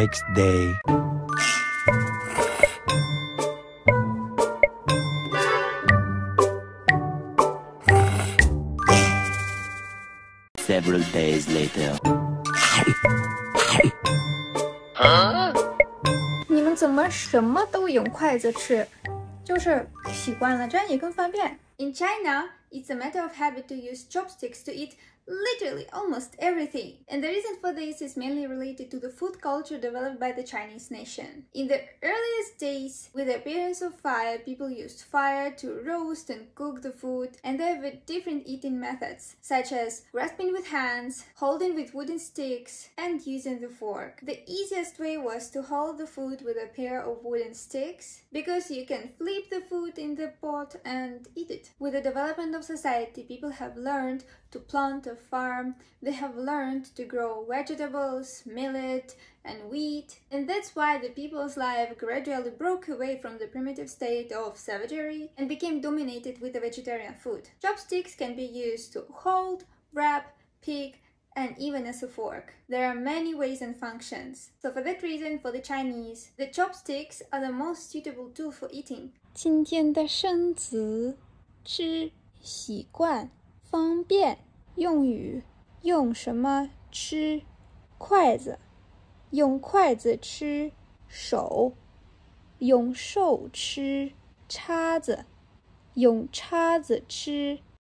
next day. Several days later. 你们怎么什么都用筷子吃？就是习惯了，这样也更方便。In China, it's a matter of habit to use chopsticks to eat literally almost everything. And the reason for this is mainly related to the food culture developed by the Chinese nation. In the earliest days, with the appearance of fire, people used fire to roast and cook the food, and there were different eating methods, such as grasping with hands, holding with wooden sticks, and using the fork. The easiest way was to hold the food with a pair of wooden sticks, because you can flip the food in the pot and eat it. With the development of society, people have learned to plant a farm, they have learned to grow vegetables, millet, and wheat, and that's why the people's life gradually broke away from the primitive state of savagery and became dominated with the vegetarian food. Chopsticks can be used to hold, wrap, pick, and even as a fork. There are many ways and functions. So for that reason, for the Chinese, the chopsticks are the most suitable tool for eating. 今天的生词吃习惯方便用语用什么吃筷子用筷子吃手用手吃叉子用叉子吃